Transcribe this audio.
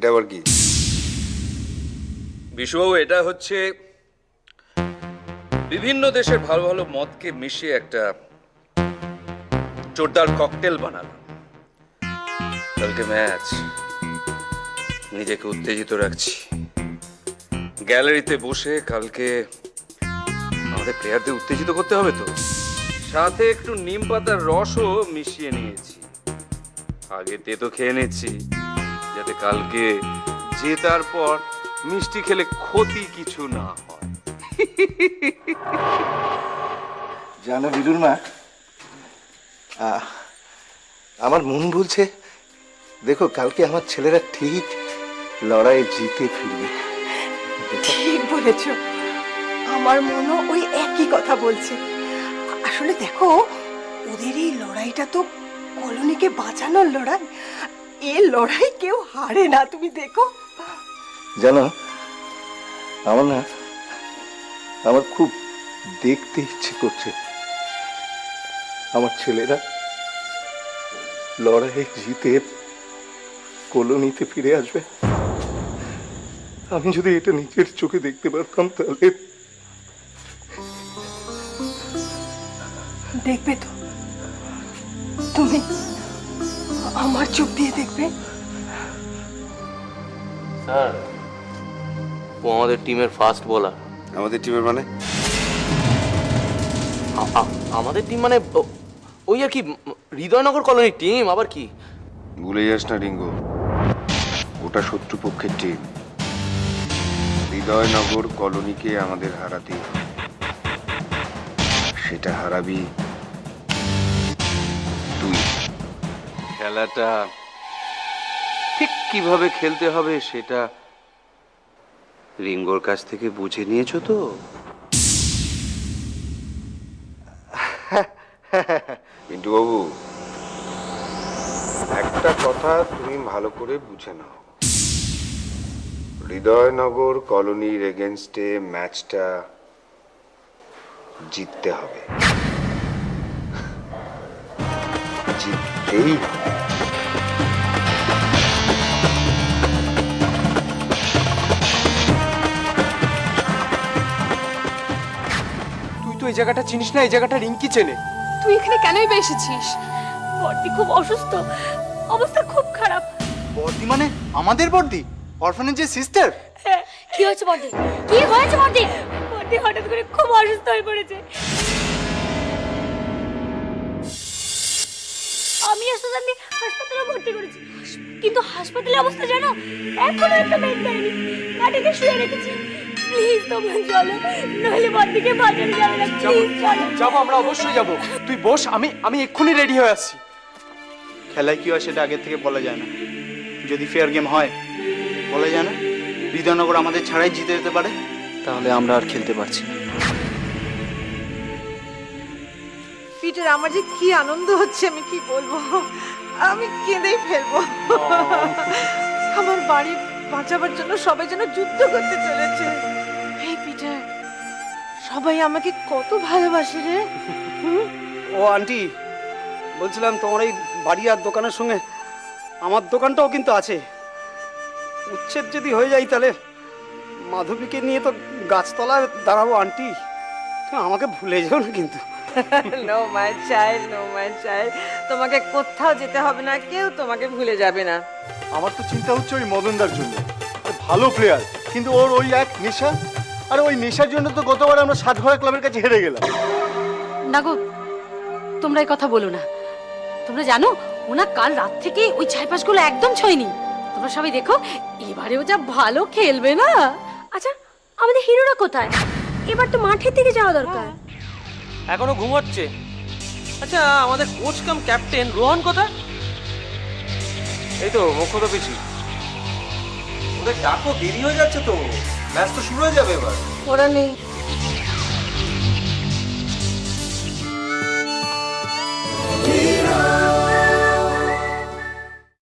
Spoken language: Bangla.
এটা আবার কি? বিশ্ববাবু, এটা হচ্ছে বিভিন্ন দেশের ভালো ভালো মদকে মিশিয়ে একটা জোরদার ককটেল বানানো। কালকে ম্যাচ, নিজেকে উত্তেজিত রাখছি। গ্যালারিতে বসে কালকে আমাদের প্লেয়ারদের উত্তেজিত করতে হবে তো, সাথে একটু নিম পাতার রসও মিশিয়ে নিয়েছি। আগে তেতো খেয়ে নিচ্ছি, যাতে কালকে জেতার পর মিষ্টি খেলে ক্ষতি কিছু না হয়। জানো বিদুর মা, আমার মন বলছে দেখো কালকে আমার ছেলেরা ঠিক লড়াই জিতে ফিরবে। ঠিক বলেছ, আমার মনও ওই একই কথা বলছে। আসলে দেখো, ওদের এই লড়াইটা তো কলোনিকে বাঁচানোর লড়াই। এই লড়াই কেউ হারে না, তুমি দেখো। জানো আমার খুব দেখতে ইচ্ছে করছে আমার ছেলেরা লড়াই জিতে কলোনিতে ফিরে আসবে। আমি যদি এটা নিজের চোখে দেখতে পারতাম তাহলে। দেখবে তো তুমি, আমার চোখ দিয়ে দেখবে। স্যার, ও আমাদের টিমের ফাস্ট বোলার। আমাদের টিমের মানে? আমাদের টিম মানে ওই আর কি, হৃদয়নগর কলোনির টিম। আবার কি? ভুলে যাস না রিঙ্গো, ওটা শত্রুপক্ষের টিম। হৃদয়নগর কলোনিকে আমাদের হারাতে, সেটা হারাবি তুই। খেলাটা ঠিক কিভাবে খেলতে হবে সেটা রিঙ্গোর কাছ থেকে বুঝে নিয়েছো তো? পিন্টু বাবু, একটা কথা তুমি ভালো করে বুঝে নাও, হৃদয়নগর কলোনির এগেনস্টে ম্যাচটা জিততে হবে, জিততেই হবে। তুই তো এই জায়গাটা চিনিস না, এই জায়গাটা রিঙ্কি চেনে। তুই এখানে কেনই বা এসেছিস? বর্দি খুব অসুস্থ, অবস্থা খুব খারাপ। বর্দি মানে আমাদের বর্দি, অরফানেজের সিস্টার? কি হয়েছে বর্দি? কি হয়েছে বর্দি? বর্দি হঠাৎ করে খুব অসুস্থ হয়ে পড়েছে। আমি আসলে হাসপাতালে ভর্তি করেছি, কিন্তু হাসপাতালের অবস্থা জানো, এখনো একটা বেড দেয়নি, মাটিতে শুয়ে রেখেছি। প্লিজ তোমরা চলো, নইলে বর্দিকে বাঁচানো যাবে না। প্লিজ চলো। যাবো, আমরা অবশ্যই যাবো। তুই বস, আমি এক্ষুনি রেডি হয়ে আসছি। খেলায় কি হয় সেটা আগের থেকে বলা যায় না। যদি ফেয়ার গেম হয় বলা যায় না, হৃদয়নগর আমাদের ছাড়াই জিতে যেতে পারে, তাহলে আমরা আর খেলতে পারছি না। পিটার, আমার যে কি আনন্দ হচ্ছে আমি কি বলবো, আমি কেঁদেই ফেলবো। আমার বাড়ি বাঁচাবার জন্য সবাই যেন যুদ্ধ করতে চলেছে। এই পিটার, সবাই আমাকে কত ভালোবাসে রে। ও আন্টি, বলছিলাম তোমার এই বাড়ি আর দোকানের সঙ্গে আমার দোকানটাও কিন্তু আছে। উচ্ছেদ যদি হয়ে যায় তাহলে মাধবীকে নিয়ে তো গাছতলায় দাঁড়াবো। আন্টি, তুমি আমাকে ভুলে যাও না কিন্তু। No my child, no my child, তোমাকে কোথাও যেতে হবে না, কেউ তোমাকে ভুলে যাবে না। আমার তো চিন্তা হচ্ছে ওই মদনদার জন্য। ভালো প্লেয়ার, কিন্তু ওর ওই এক নেশা, আর ওই নেশার জন্য তো গতবার আমরা সাতঘরা ক্লাবের কাছে হেরে গেলাম। না গো, তোমরা এই কথা বলো না। তোমরা জানো ওনা কাল রাত থেকে ওই ছাইপাশগুলো একদম ছয়নি। তোমরা সবাই দেখো, এবারেও যা ভালো খেলবে না। আচ্ছা, আমাদের হিরোরা কোথায়? এবার তো মাঠের দিকে যাওয়া দরকার। এখনো ঘুমোচ্ছে। আচ্ছা, আমাদের কোচ কাম ক্যাপ্টেন রোহন কোথায়? এই তো মুখ্যত পিছি। ওদের ডাকো, দেরি হয়ে যাচ্ছে তো, ম্যাচ তো শুরু হয়ে যাবে এবার। ওরা নেই।